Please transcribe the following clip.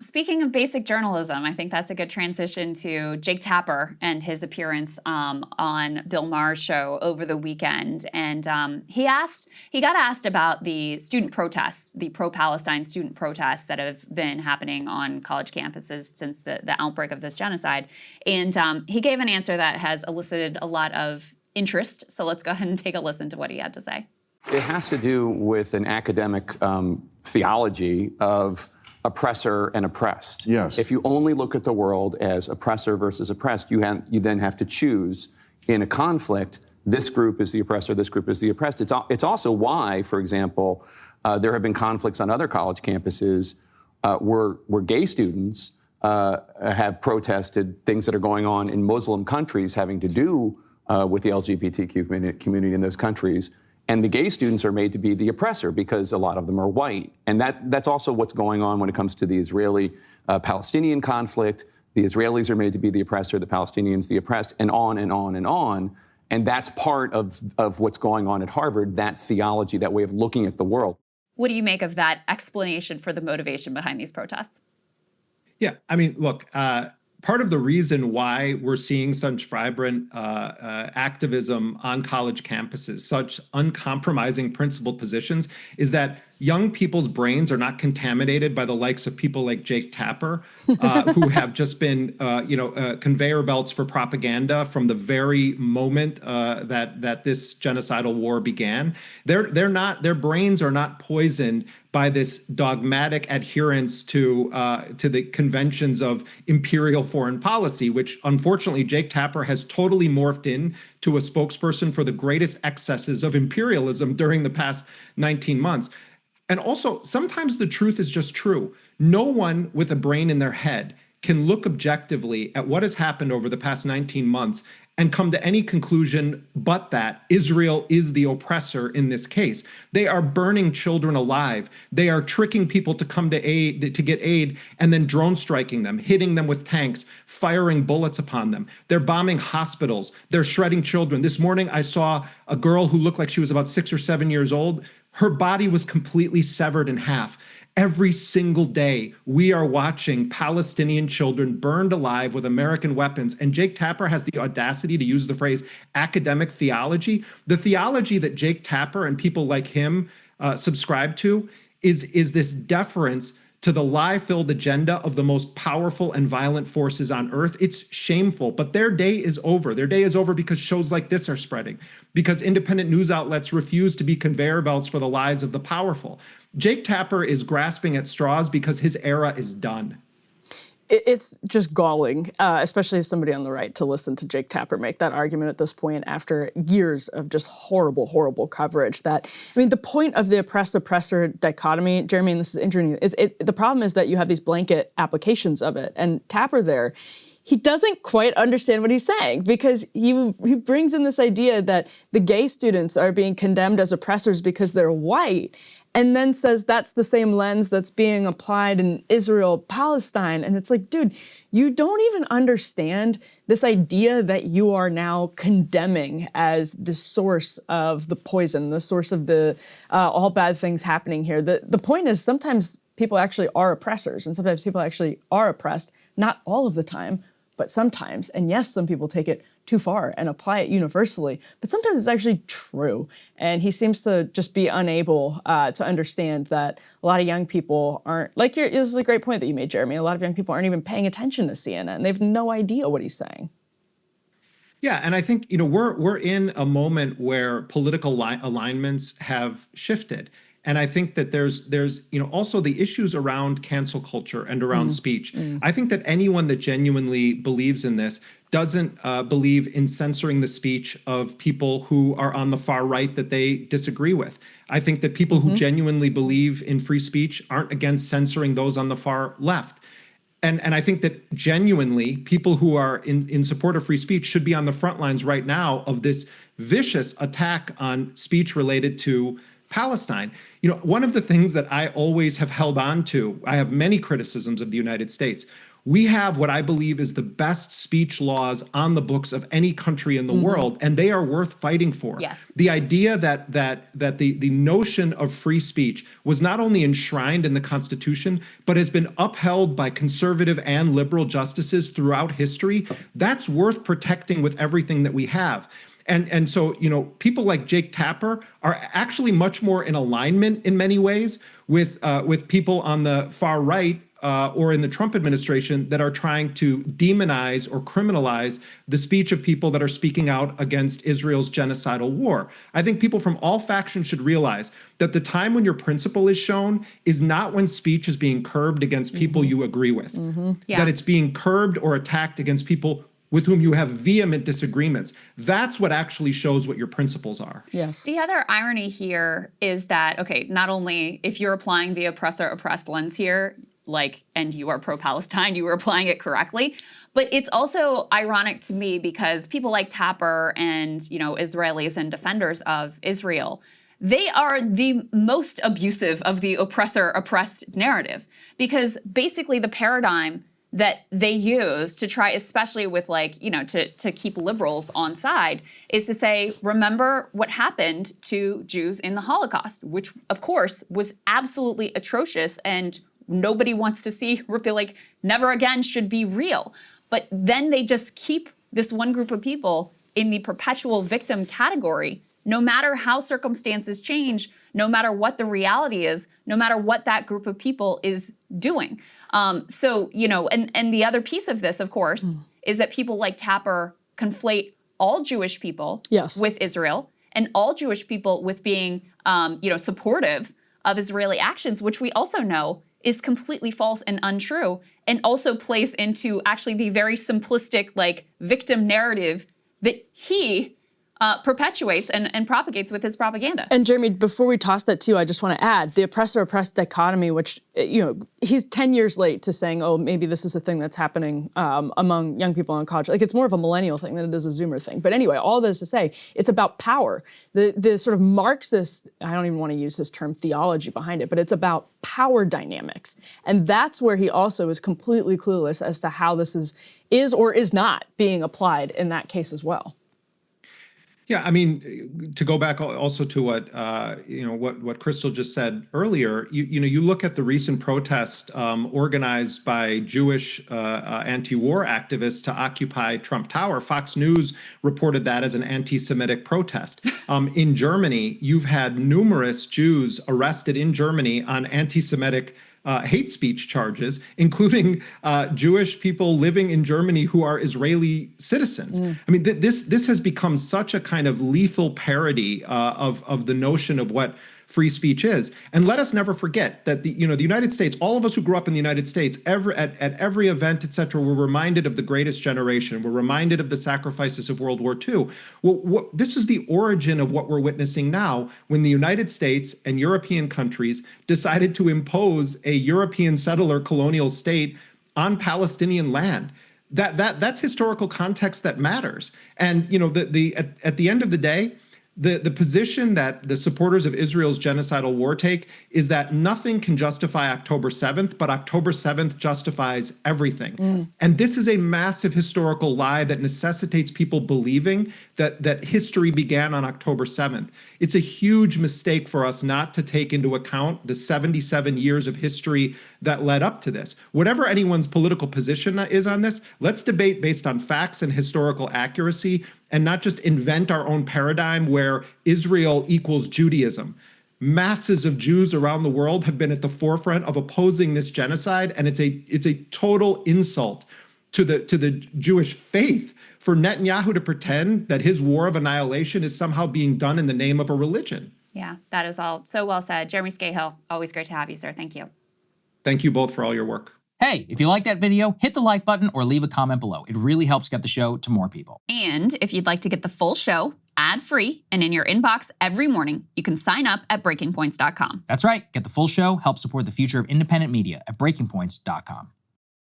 Speaking of basic journalism, I think that's a good transition to Jake Tapper and his appearance on Bill Maher's show over the weekend. And he got asked about the student protests, the pro-Palestine student protests that have been happening on college campuses since the outbreak of this genocide. And he gave an answer that has elicited a lot of interest. So let's go ahead and take a listen to what he had to say. It has to do with an academic theology of oppressor and oppressed. Yes. If you only look at the world as oppressor versus oppressed, you then have to choose in a conflict, this group is the oppressor, this group is the oppressed. It's also why, for example, there have been conflicts on other college campuses where gay students have protested things that are going on in Muslim countries having to do with the LGBTQ community in those countries. And the gay students are made to be the oppressor because a lot of them are white. And that's also what's going on when it comes to the Israeli-Palestinian conflict. The Israelis are made to be the oppressor, the Palestinians the oppressed, and on and on and on. And that's part of what's going on at Harvard, that theology, that way of looking at the world. What do you make of that explanation for the motivation behind these protests? Yeah, I mean, look, part of the reason why we're seeing such vibrant activism on college campuses, such uncompromising principled positions, is that young people's brains are not contaminated by the likes of people like Jake Tapper, who have just been, conveyor belts for propaganda from the very moment that this genocidal war began. Their brains are not poisoned by this dogmatic adherence to the conventions of imperial foreign policy, which unfortunately Jake Tapper has totally morphed in to a spokesperson for the greatest excesses of imperialism during the past 19 months. And also, sometimes the truth is just true. No one with a brain in their head can look objectively at what has happened over the past 19 months and come to any conclusion but that Israel is the oppressor in this case. They are burning children alive. They are tricking people to come to get aid, and then drone striking them, hitting them with tanks, firing bullets upon them. They're bombing hospitals. They're shredding children. This morning, I saw a girl who looked like she was about 6 or 7 years old. Her body was completely severed in half. Every single day, we are watching Palestinian children burned alive with American weapons. And Jake Tapper has the audacity to use the phrase academic theology. The theology that Jake Tapper and people like him subscribe to is this deference to the lie-filled agenda of the most powerful and violent forces on earth. It's shameful, but their day is over. Their day is over because shows like this are spreading, because independent news outlets refuse to be conveyor belts for the lies of the powerful. Jake Tapper is grasping at straws because his era is done. It's just galling, especially as somebody on the right, to listen to Jake Tapper make that argument at this point after years of just horrible, horrible coverage. The point of the oppressor dichotomy, Jeremy, and this is interesting, the problem is that you have these blanket applications of it. And Tapper there, he doesn't quite understand what he's saying, because he brings in this idea that the gay students are being condemned as oppressors because they're white, and then says that's the same lens that's being applied in Israel, Palestine. And it's like, dude, you don't even understand this idea that you are now condemning as the source of the poison, the source of the all bad things happening here. The point is, sometimes people actually are oppressors, and sometimes people actually are oppressed, not all of the time, but sometimes. And yes, some people take it too far and apply it universally, but sometimes it's actually true. And he seems to just be unable to understand that a lot of young people aren't, this is a great point that you made, Jeremy, a lot of young people aren't even paying attention to CNN. They have no idea what he's saying. Yeah, and I think, we're in a moment where political alignments have shifted. And I think that there's also the issues around cancel culture and around speech. I think that anyone that genuinely believes in this doesn't believe in censoring the speech of people who are on the far right that they disagree with. I think that people who genuinely believe in free speech aren't against censoring those on the far left. And I think that genuinely people who are in support of free speech should be on the front lines right now of this vicious attack on speech related to Palestine. One of the things that I always have held on to, I have many criticisms of the United States. We have what I believe is the best speech laws on the books of any country in the world, and they are worth fighting for. Yes. The idea that the notion of free speech was not only enshrined in the Constitution, but has been upheld by conservative and liberal justices throughout history, that's worth protecting with everything that we have. And so, people like Jake Tapper are actually much more in alignment in many ways with people on the far right or in the Trump administration that are trying to demonize or criminalize the speech of people that are speaking out against Israel's genocidal war. I think people from all factions should realize that the time when your principle is shown is not when speech is being curbed against people you agree with, that it's being curbed or attacked against people with whom you have vehement disagreements. That's what actually shows what your principles are. Yes. The other irony here is that, okay, not only if you're applying the oppressor-oppressed lens here, and you are pro-Palestine, you are applying it correctly. But it's also ironic to me because people like Tapper and, Israelis and defenders of Israel, they are the most abusive of the oppressor-oppressed narrative. Because basically the paradigm that they use to try, especially with to keep liberals on side, is to say, remember what happened to Jews in the Holocaust, which of course was absolutely atrocious and nobody wants to see, never again should be real. But then they just keep this one group of people in the perpetual victim category, no matter how circumstances change, no matter what the reality is, no matter what that group of people is doing. And the other piece of this, of course, is that people like Tapper conflate all Jewish people with Israel and all Jewish people with being, supportive of Israeli actions, which we also know is completely false and untrue, and also plays into actually the very simplistic, victim narrative that he perpetuates and propagates with his propaganda. And Jeremy, before we toss that too, I just want to add the oppressor-oppressed dichotomy, which, he's 10 years late to saying, oh, maybe this is a thing that's happening among young people in college. It's more of a millennial thing than it is a Zoomer thing. But anyway, all this to say, it's about power. The sort of Marxist, I don't even want to use his term, theology behind it, but it's about power dynamics. And that's where he also is completely clueless as to how this is or is not being applied in that case as well. Yeah, to go back also to what Krystal just said earlier, you look at the recent protest organized by Jewish anti-war activists to occupy Trump Tower. Fox News reported that as an anti-Semitic protest. In Germany, you've had numerous Jews arrested in Germany on anti-Semitic hate speech charges, including Jewish people living in Germany who are Israeli citizens. This has become such a kind of lethal parody of the notion of what free speech is. And let us never forget that the United States, all of us who grew up in the United States, at every event, et cetera, we're reminded of the greatest generation. We're reminded of the sacrifices of World War II. Well, this is the origin of what we're witnessing now when the United States and European countries decided to impose a European settler colonial state on Palestinian land. That's historical context that matters. And at the end of the day, the position that the supporters of Israel's genocidal war take is that nothing can justify October 7th, but October 7th justifies everything. And this is a massive historical lie that necessitates people believing that history began on October 7th. It's a huge mistake for us not to take into account the 77 years of history that led up to this. Whatever anyone's political position is on this, let's debate based on facts and historical accuracy and not just invent our own paradigm where Israel equals Judaism. Masses of Jews around the world have been at the forefront of opposing this genocide, and it's a total insult to the Jewish faith for Netanyahu to pretend that his war of annihilation is somehow being done in the name of a religion. Yeah, that is all so well said. Jeremy Scahill, always great to have you, sir. Thank you. Thank you both for all your work. Hey, if you like that video, hit the like button or leave a comment below. It really helps get the show to more people. And if you'd like to get the full show ad-free and in your inbox every morning, you can sign up at breakingpoints.com. That's right. Get the full show, help support the future of independent media at breakingpoints.com.